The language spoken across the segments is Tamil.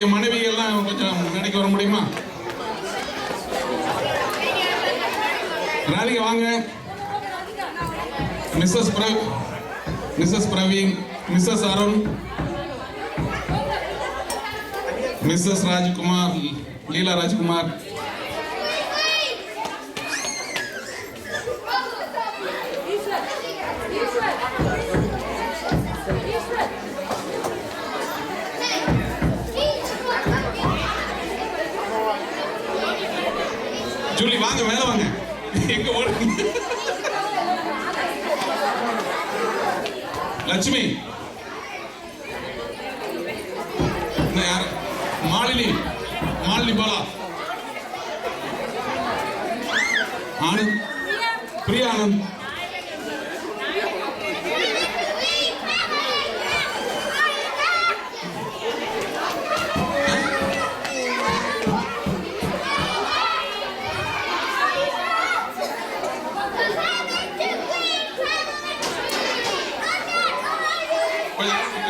மனைவி எல்லாம் கொஞ்சம் முன்னாடிக்கு வர முடியுமா? ராணிங்க வாங்க. Mrs Praveen, Mrs Arun, Mrs Rajkumar, Leela Rajkumar, Julie வாங்க, மேல வாங்க. எங்க ஓடுங்க? லட்சுமி, யாரு? மாலினி பாலா, ஆனந்த், பிரியா ஆனந்த்,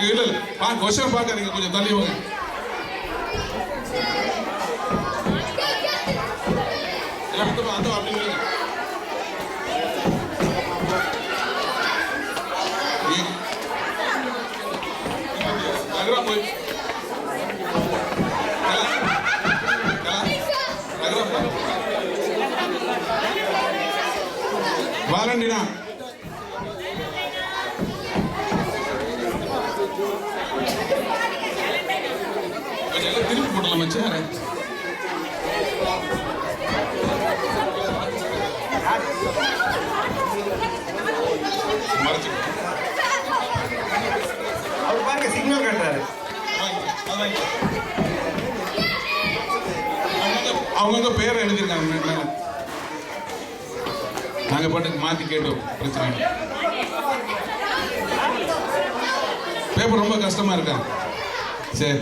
இல்ல கொஸ்டின் பார்க்காதீங்க, கொஞ்சம் தள்ளி வாங்க. வாலண்டினா திருப்பி போடலாம் மச்சான். அவர் பாருங்க சிக்னல் கட்டுறாரு. அவங்க பேரை எழுதிருக்காங்க. நாங்க பாட்டுக்கு மாத்தி கேட்டோம், பிரச்சனை. பேப்பர் ரொம்ப கஷ்டமா இருக்கா? சரி,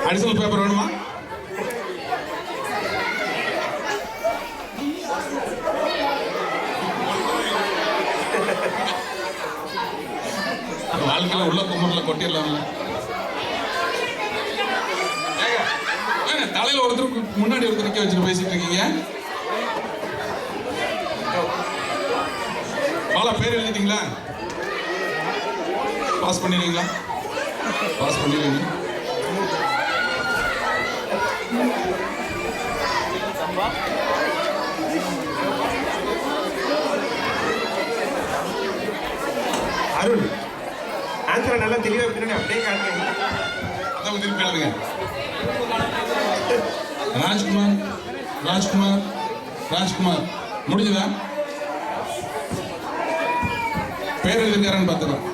அடிஷனல் பேப்பர் வேணுமா? வாழ்க்கையில உள்ள குமரில் கொட்டிடலாம்ல. தலையில ஒருத்தருக்கு முன்னாடி ஒருத்தர் நிக்க வச்சுட்டு பேசிட்டு இருக்கீங்க. பாலா, பேர் எழுதிட்டீங்களா? பாஸ் பண்ணிடுவீங்களா? பாஸ் பண்ணிடுவீங்க. அருண், ஆன்சரை நல்லா தெளிவா பின்னாடி அப்படியே காட்டுறீங்க. அதான் திருப்பி எழுதுங்க. ராஜ்குமார் முடிஞ்சதா? பேர் எழுதிருக்காரன்னு பார்த்துக்கலாம்.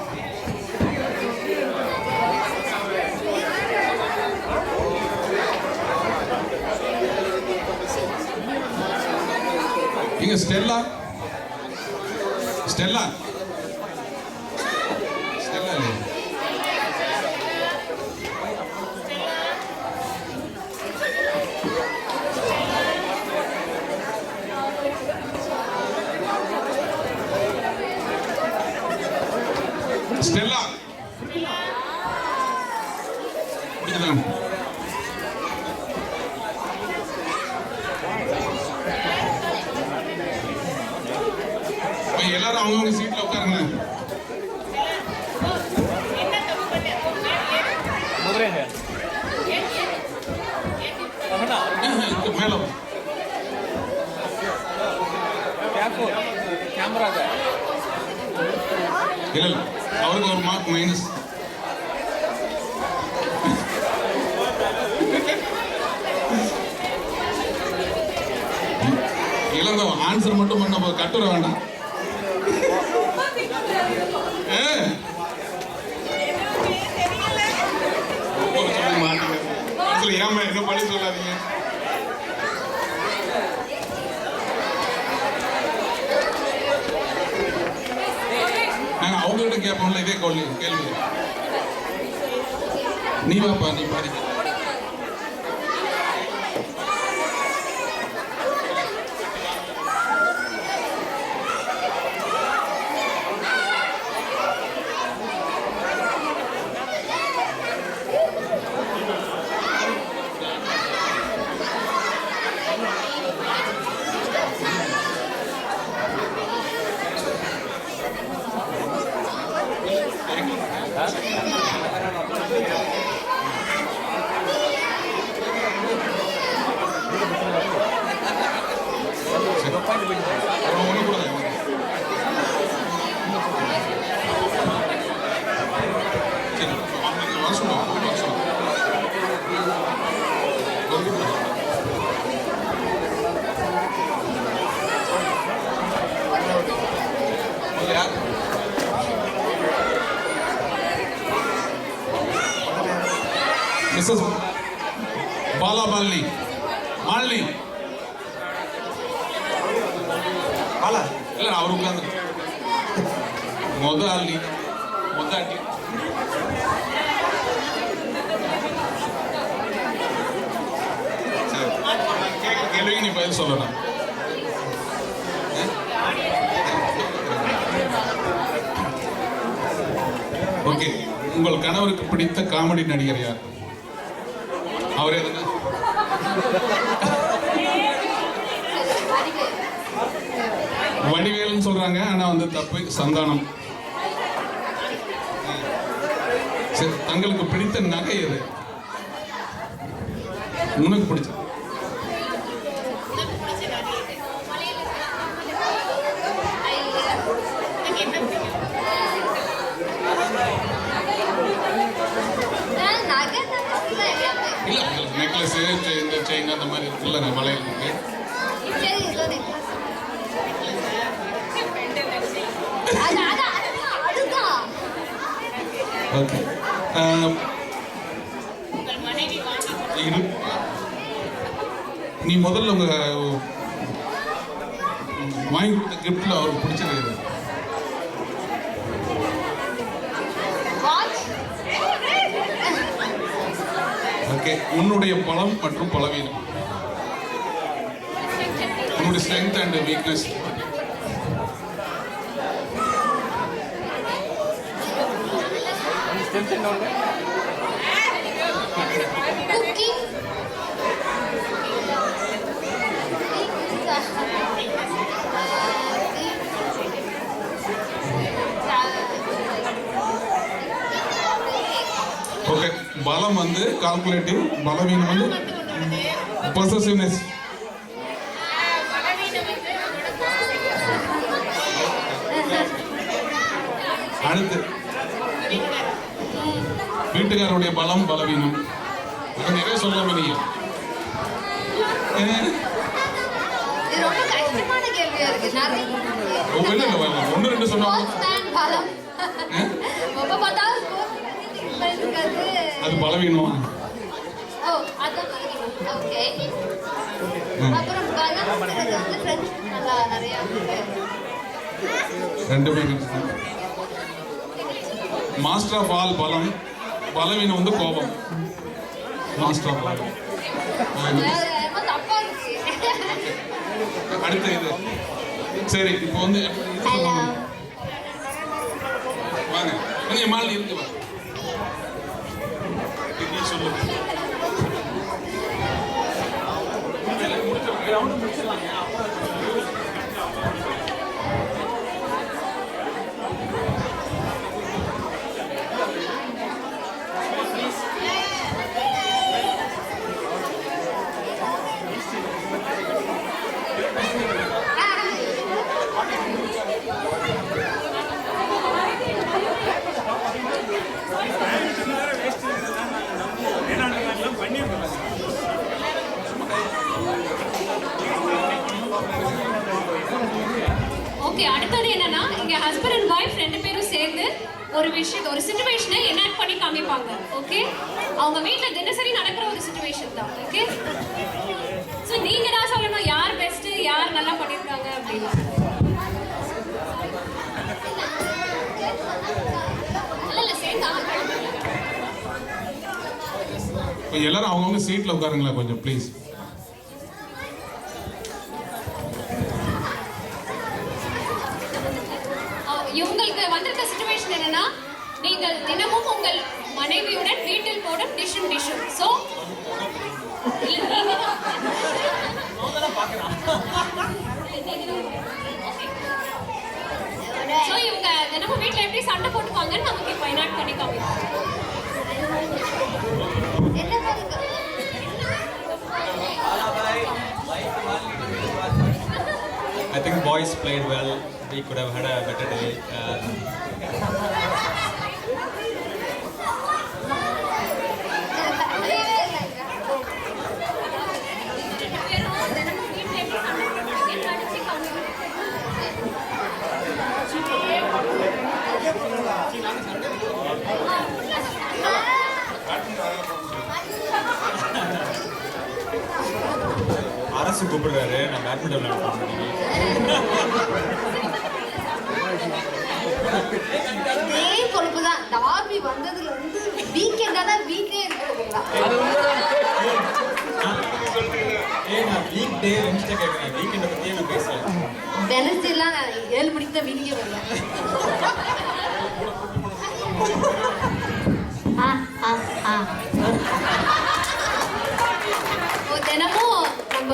இங்க ஸ்டெல்லா இல்லையா? ஸ்டெல்லா முடிஞ்சுதான். எல்லாரும் அவங்கவுங்க சீட்ல உட்காருங்க. மேல இல்ல, அவருக்கு ஒரு மார்க் மைனஸ். இளந்த ஆன்சர் மட்டும் பண்ண கட்டுர வேண்டாம். ஏமா என்ன பண்ணி சொல்லாதீங்க. நாங்க அவங்ககிட்ட கேட்போம்ல இதே கேள்வி. நீ வாப்பா, நீ பாருங்க. மிஸ்ஸஸ் பாலா மாலினி. மாலினி பாலா இல்ல அவர் உட்கார்ந்து ஆள் நீ ஆட்டி. சரி கேட்குற கேள்விக்கு நீ பதில் சொல்லலாம். ஓகே, உங்கள் கணவருக்கு பிடித்த காமெடி நடிகர் யார்? அவர் எதுனா வடிவேல்னு சொல்றாங்க, ஆனா வந்து தப்பு. சந்தானம். சரி, தங்களுக்கு பிடித்த நகை எது? உனக்கு பிடிச்ச இல்ல நெக்லஸ், இந்த செயின் அந்த மாதிரி இருக்குல்ல மலையில இருக்கு. ஓகே, நீ முதல்ல உங்க வாங்கி கொடுத்த கிஃப்ட்ல அவருக்கு பிடிச்சது எது? ஓகே, உன்னுடைய பலம் மற்றும் பலவீனம், உன்னுடைய ஸ்ட்ரென்த் அண்ட் வீக்னஸ். ஓகே, பலம் வந்து கால்குலேட்டிவ், பலவீனம் வந்து பொசசிவ்னஸ். அடுத்து வீட்டுக்காரருடைய பலம் பலவீனம் நிறைய சொல்லாம நீங்க. ஒன்னு ரெண்டு சொன்னா அது பலவீனமா? ரெண்டு பேர் மாஸ்டர் ஆஃப் ஆல் பலம், பலவீனம் வந்து கோபம். Master of all. அடுத்த இது சரி, இப்போ வந்து வாங்க கொஞ்சம் மால் இருக்கு வா சொல்லு. ஓகே, அடுத்தது என்னன்னா இங்க ஹஸ்பண்ட் அண்ட் வைஃப் ரெண்டு பேரும் சேர்ந்து ஒரு விஷயம், ஒரு சிச்சுவேஷனை எனாக்ட் பண்ணி காமிப்பாங்க. ஓகே, அவங்க வீட்ல தினசரி நடக்கிற ஒரு சிச்சுவேஷன் தான். ஓகே, சோ நீங்க தான் சொல்லணும் யார் பெஸ்ட், யார் நல்லா பண்ணிருக்காங்க அப்படின்னு. இல்ல சேர்ந்தா எல்லாரும் அவங்கவுங்க சீட்ல உட்காருங்களா கொஞ்சம் ப்ளீஸ். இவங்களுக்கு வந்திருக்க சிச்சுவேஷன் என்னன்னா, நீங்கள் தினமும் உங்கள் மனைவியுடன் வீட்டில் போடும் டிஷும் சோ இவங்க தினமும் வீட்டுல எப்படி சண்டை போட்டுப்பாங்கன்னு நமக்கு இப்ப எனாக்ட் பண்ணி காமிப்பாங்க. I think boys played well. We could have had a better day. Boss கூப்பிடுறாரு, நான் பேட்மிண்டன் விளையாடுறேன். இதே கொழுப்பு தான். டார்பி வந்ததுல இருந்து வீக்கெண்டா தான் வீட்லயே இருக்கிறதுங்களா? நான் வீக் டே வென்ஸ்டே கேட்குறேன், வீக்கெண்டை பற்றியே நான் பேசல. வெனஸ்டே எல்லாம் நான் 7 மணிக்கு தான் வீட்டுக்கே வருவேன். தினமும் நம்ம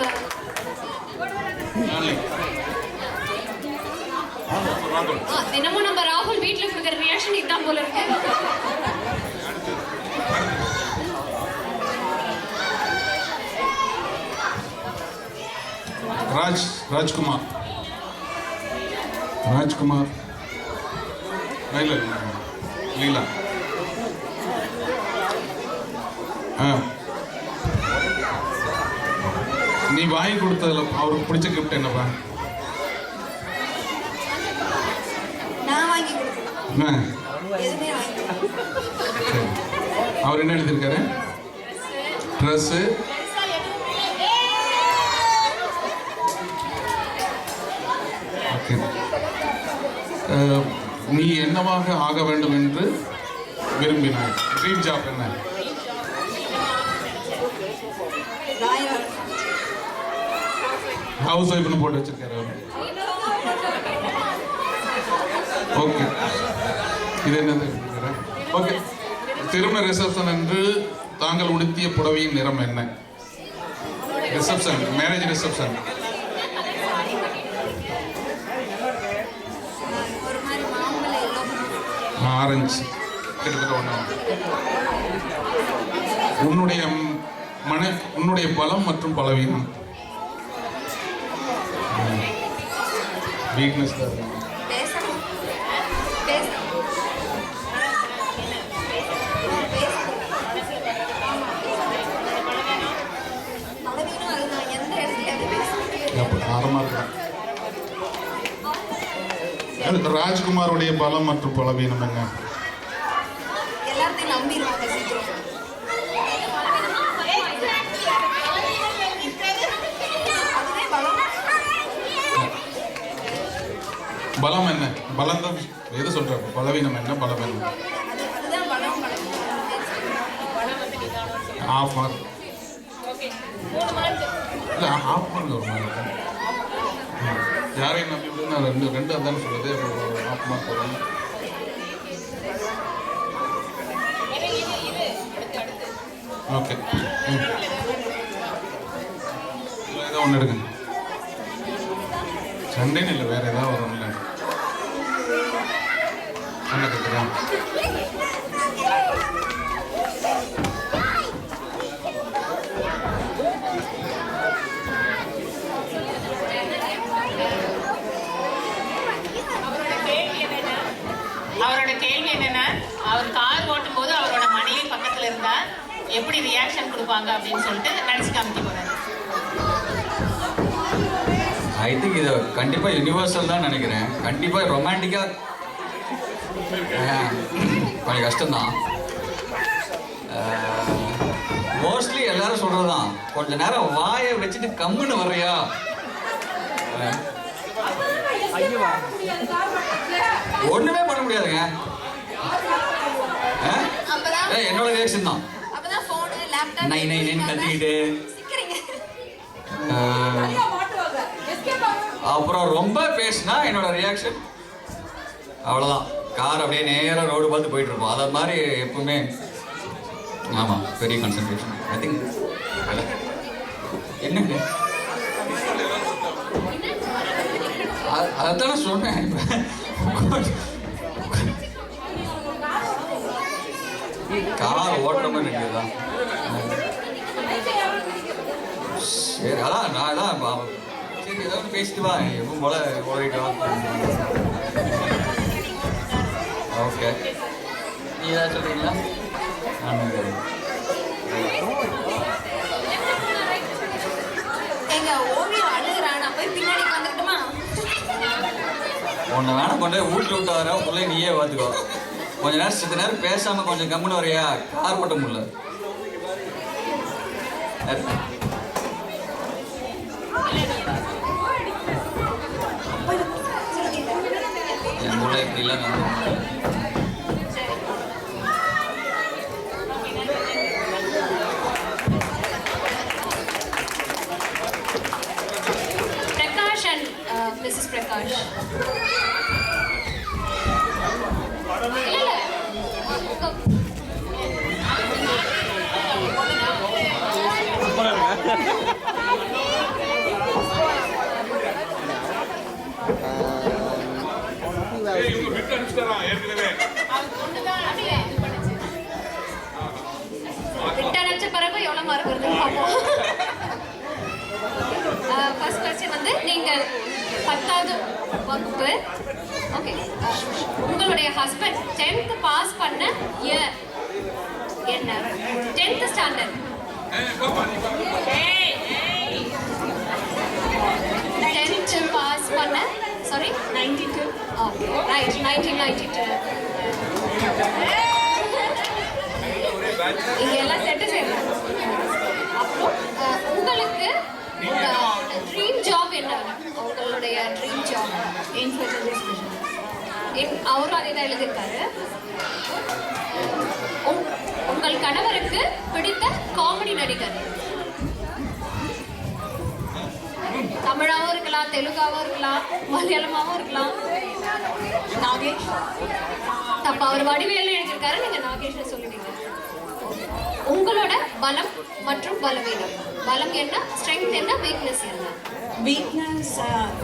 தினமும் நம்ம ராகுல் வீட்ல கொடுக்குற ரியாக்ஷன் இதுதான் போல இருக்கு. ராஜ்குமார் லீலா நீ வாங்கி கொடுத்ததுல அவருக்கு பிடிச்ச கிஃப்ட் என்னப்பா? நான் வாங்கி கொடுப்பேன். எதுவுமே வாங்கி சரி. அவர் என்ன எழுதியிருக்காரு? ட்ரெஸ்ஸு. ஓகே. நீ என்னவாக ஆக வேண்டும் என்று விரும்பினாய்? ட்ரீம் ஜாப் என்ன? ஹவுஸ் ஒய்ஃப்னு போட்டு வச்சிருக்காரு அவர். ஓகே, இது என்னது? ஓகே. திருமண ரிசப்ஷன் என்று தாங்கள் உடுத்திய புடவையின் நிறம் என்ன? Reception, marriage reception. ஒரு மாதிரி மாம்பழ எல்லோ. ஆரஞ்சு. கிட்டத்தட்ட ஒன்று. உன்னுடைய பலம் மற்றும் பலவீனம். வீக்னஸ் தான். ராஜ்குமாருடைய பலம் மற்றும் பலவீனம் என்ன? எல்லாத்தையும் நம்பிடுவாங்க சீக்கிரம். அதுவே பலம். பலம் என்ன? பலம் தான் எது சொல்றாரு? பலவீனம் என்ன? பலம் என்ன? அதுதான் பலம். ஹாஃப் மார்க் இல்லை, ஹாஃப் மார்க் ஒரு மார்க். யாரையும் நம்பி விட்டு நான் ரெண்டு அதானே சொல்லுது. ஹாஃப் மார்க் வரும். ஓகே, ஏதோ ஒன்று எடுங்க. சண்டைன்னு இல்லை, வேற ஏதாவது வரும். இல்லை சண்டை கட்டுறேன். அவரோட கேள்வி என்னன்னா, அவர் கார் ஓட்டும் போது அவரோட மனைவி பக்கத்துல இருந்தா எப்படி ரியாக்ஷன் கொடுப்பாங்க அப்படின்னு சொல்லிட்டு நடிச்சு காமிக்க போறாரு. ஐ திங்க் இது கண்டிப்பாக யூனிவர்சல் தான் நினைக்கிறேன். கண்டிப்பாக ரொமான்டிக்காக கொஞ்சம் கஷ்டம்தான். மோஸ்ட்லி எல்லாரும் சொல்கிறது தான், கொஞ்ச நேரம் வாயை வச்சுட்டு கம்முன்னு வர்றியா? ஒன்றுமே பண்ண முடியாதுங்க. என்னோட ரியாக்ஷன் தான். அப்பதான் போன் லேப்டாப் நை நை நைன்னு கத்திக்கிட்டு அப்புறம் ரொம்ப பேசினா என்னோட ரியாக்ஷன் அவ்வளோதான். கார் அப்படியே நேராக ரோடு பார்த்து போயிட்டு இருப்போம். அதை மாதிரி எப்பவுமே. ஆமாம், பெரிய கான்சன்ட்ரேஷன். ஐ திங்க் என்னங்க அதைத்தானே சொன்னேன். கார் ஓட்டுற மாதிரி இருக்குதான். சரி, அதான் நான் அதான் சரி ஏதாவது பேசிட்டு வா, எப்பவும் போல ஓடிட்டு வா. ஓகே, நீ ஏதாவது சொல்றீங்களா? எங்க ஓவியம் அழுகுறான், போய் பின்னாடி வந்துட்டுமா? உன்னை வேணா கொண்டு போய் வீட்டில் விட்டு வர பிள்ளை நீயே பார்த்துக்கோ. கொஞ்ச நேரம் சித்த நேரம் பேசாம கொஞ்சம் கம்முன்னு வரையா? கார் ஓட்ட முடியல. கூட இப்படிலாம் வந்து பிரகாஷ் அண்ட் மிஸ்ஸஸ் பிரகாஷ். இல்ல இல்ல இவங்க விட்டு அனுப்பிச்சிட்டாராம் ஏற்கனவே. விட்டு அனுப்பிச்ச பிறகு எவ்வளவு மார்க் வருதுன்னு பார்ப்போம். ஃபர்ஸ்ட் கொஸ்டின் வந்து நீங்கள் 10வது வகுப்பு ஓகே உங்களுடைய ஹஸ்பண்ட் 10th பாஸ் பண்ண இயர் என்ன? 10th standard. 10th பாஸ் பண்ண சாரி 92 ஓகே ரைட் 1992. இங்க எல்லாம் செட்டு செய்யலாம். அப்புறம் உங்களுக்கு ட்ரீம் ஜாப் என்ன? உங்களுடைய ட்ரீம் ஜாப் அவரும் அதே தான் எழுதியிருக்காரு. உங்கள் கணவருக்கு பிடித்த காமெடி நடிகர்? தமிழாவும் இருக்கலாம், தெலுங்காவும் இருக்கலாம், மலையாளமாவும் இருக்கலாம். நாகேஷ். தப்ப அவர் வடிவேல் எழுதியிருக்காரு, நீங்க நாகேஷ் சொல்லிட்டீங்க. உங்களோட பலம் மற்றும் பலவீனம். பலம் என்ன, ஸ்ட்ரெங்த் என்ன, வீக்னஸ் என்ன? வீக்னஸ்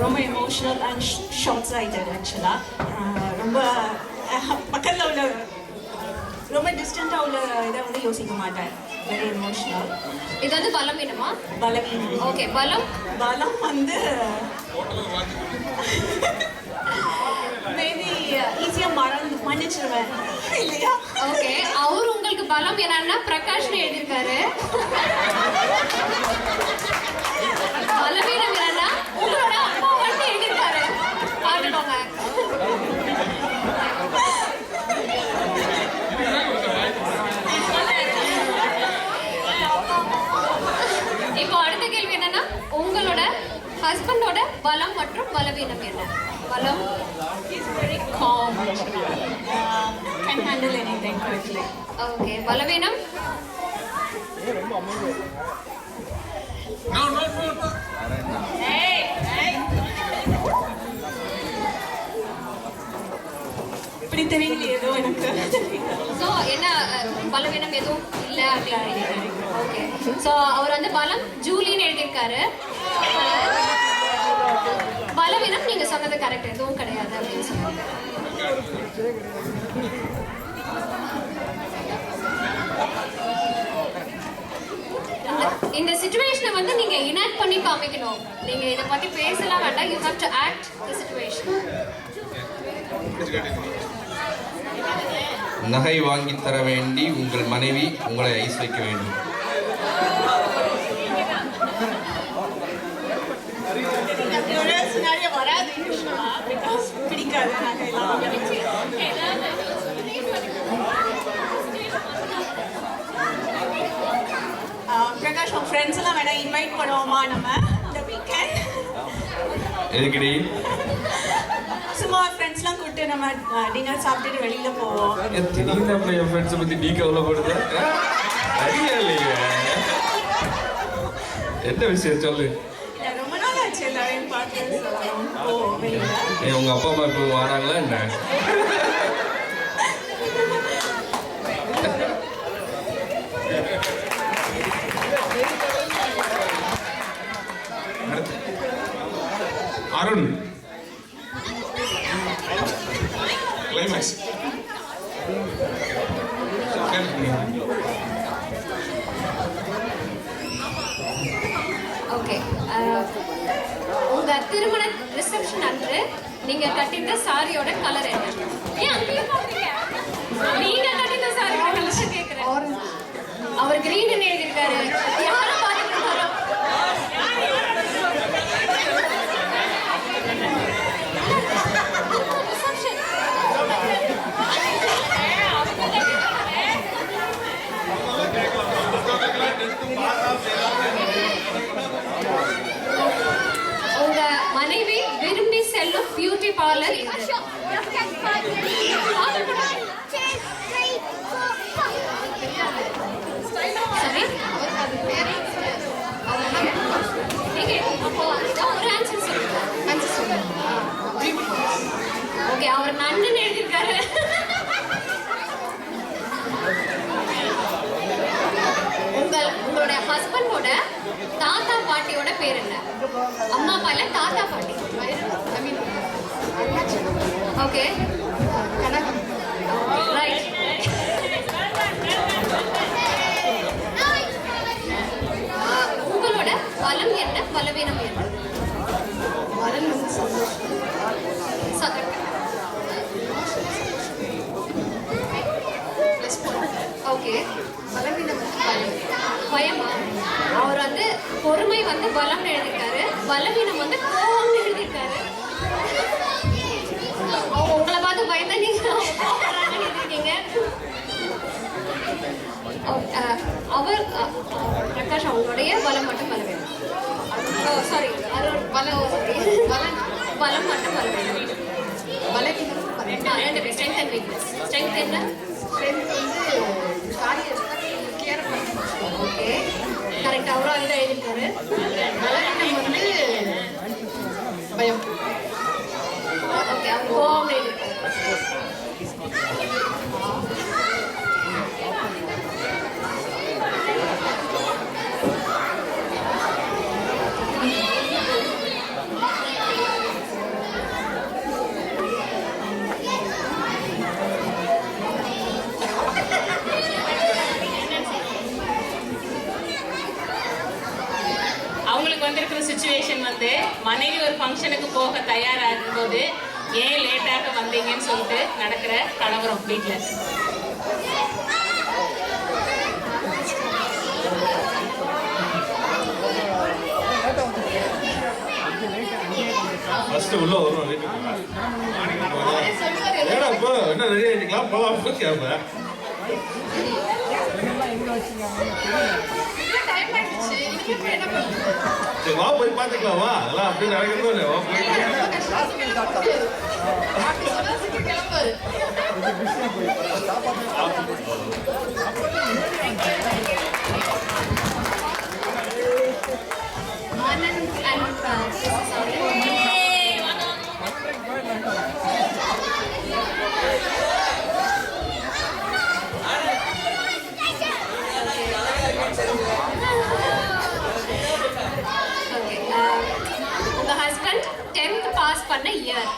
ரொம்ப எமோஷ்னல் அண்ட் ஷார்ட் சைட்டட் ஆக்சுவலாக. ரொம்ப பக்கத்தில் உள்ள ரொம்ப டிஸ்டண்ட்டாக உள்ள இதை வந்து யோசிக்க மாட்டேன். Very emotional. இது வந்து பலவீனமா? பலவீனம். ஓகே பலம். பலம் வந்து மேபி ஈஸியாக மன்னிச்சிருவேன் இல்லையா? ஓகே அவர் உங்களுக்கு பலம் என்னன்னா பிரகாஷ்னு எழுதியிருக்காரு. பலவீனம் என்னன்னா உங்களோட அப்பா வந்து எழுதியிருக்காரு. பார்த்துக்கோங்க. இப்போ அடுத்த கேள்வி என்னன்னா உங்களோட ஹஸ்பண்டோட பலம் மற்றும் பலவீனம் என்ன? பலம் is very com, can handle anything quickly. Okay பலவீனம் No, no, no, no. இப்படி தெரியல ஏதோ எனக்கு. ஸோ என்ன பலவீனம் எதுவும் இல்லை அப்படின்னு. ஓகே ஸோ அவர் வந்து பலம் ஜூலின்னு எழுதியிருக்காரு. பலவீனம் நீங்க சொன்னது கரெக்ட், எதுவும் கிடையாது அப்படின்னு சொன்னாங்க. இந்த சிச்சுவேஷனை வந்து நீங்க இனாக்ட் பண்ணி காமிக்கணும். நீங்க இதை பத்தி பேசலாம் வேண்டாம். You have to act the situation. நகை வாங்கி தர வேண்டி உங்கள் மனைவி உங்களை ஐஸ் வைக்க வேண்டும். வராது பிடிக்காது நகைலாம். பிரகாஷ் உன் ஃப்ரெண்ட்ஸ் எல்லாம் வேணா இன்வைட் பண்ணுவோமா நம்ம இந்த வீக்கெண்ட்? எதுக்கடி? சும்மா ஃப்ரெண்ட்ஸ்லாம் கூப்பிட்டு நம்ம டின்னர் சாப்பிட்டுட்டு வெளியில போவோம். திடீர்னு அப்புறம் என் ஃப்ரெண்ட்ஸை பற்றி நீ கவலைப்படுது? ஐடியா இல்லையே. என்ன விஷயம் சொல்லு. ரொம்ப நாள் ஆச்சு எல்லாரையும் பார்த்து போவோம் வெளியில. உங்க அப்பா அம்மா இப்போ வராங்களா என்ன? அருண் கிளைமேக்ஸ் ஓகே உங்க திருமண ரிசப்ஷன் அன்று நீங்க கட்டிட்ட சாரியோட கலர் என்ன? ஏன் அங்கேயே பாக்குறீங்க? நீங்க கட்டிட்ட சாரியோட கலர் கேக்குறேன். அவர் கிரீன் எழுதியிருக்காரு. யாரும் பாத்துட்டு இருக்காரோ? உங்க மனைவி விரும்பி செல்லும் பியூட்டி பார்லர் இது. சரி நீங்க அப்போ இதான் ஒரு ஆன்சர் சொல்லுங்க. ஓகே, அவர் நண்டுன்னு எழுதியிருக்காரு. உங்களுடைய ஹஸ்பண்டோட தாத்தா பாட்டியோட பேர் என்ன? அம்மா அப்பா இல்ல, தாத்தா பாட்டி. Okay, right. உங்களோட பலம் என்ன, பலவீனம் என்ன? பலம் ஓகே, பலவீனம் பயமா? அவர் வந்து பொறுமை வந்து பலம்னு எழுதியிருக்காரு, பலவீனம் வந்து கோவம்னு எழுதியிருக்காரு. உங்களை பார்த்து பயந்தா நீங்க எழுதிருக்கீங்க. அவர் பிரகாஷ் அவங்களுடைய பலம் மட்டும் பலவீனம். சாரி, பலம் மட்டும் பலவீனம். பலவீனம் ரெண்டு பேர். Strength and weakness. ஸ்ட்ரென்த் என்ன? Okay, correct. அவரும் அதுதான் எழுதியிருக்காரு. பயம். ஓகே, அவர் கோவம் எழுதியிருக்காரு. அவங்களுக்கு வந்திருக்கிற சுச்சுவேஷன் வந்து மனைவி ஒரு ஃபங்க்ஷனுக்கு போக தயாராகும் போது ஏன் லேட்டாக வந்தீங்கன்னு சொல்லிட்டு நடக்கிற கலவரம் வீட்டில். ஃபர்ஸ்ட் உள்ள வருவோம் வீட்டுக்கு. ஏடா இப்போ என்ன ரெடி ஆகிக்கலாம் போகலாம் கேட்பேன். சரி வா போய் பார்த்துக்கலாம் வா. அதெல்லாம் அப்படி நடக்கிறதோ இல்லை. வா உங்க ஹஸ்பண்ட் 10th பாஸ் பண்ண இயர்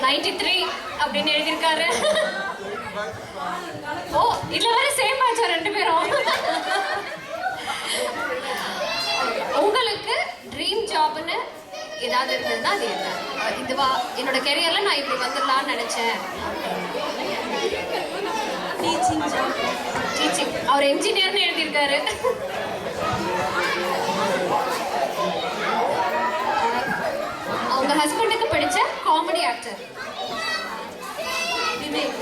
93 அப்படின்னு எழுதியிருக்காரு. ஓ, இதுல வேற சேம் ஆச்சா ரெண்டு பேரும்? உங்களுக்கு ட்ரீம் ஜாப்னு ஏதாவது இருந்ததுன்னா அது என்ன? இதுவா என்னோட கெரியர்ல நான் இப்படி வந்துடலாம்னு நினைச்சேன். டீச்சிங். அவர் என்ஜினியர்னு எழுதியிருக்காரு. அவங்க ஹஸ்பண்டுக்கு பிடிச்ச காமெடி ஆக்டர் விவேக்.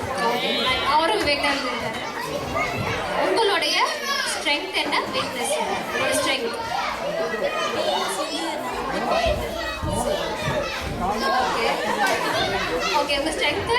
அவரும் விவேக் தான் எழுதியிருக்காரு. உங்களுடைய ஸ்ட்ரென்த் என்ன, வீக்னஸ்? உங்களோட ஸ்ட்ரென்த் ஓகே ஓகே, உங்க ஸ்ட்ரென்த்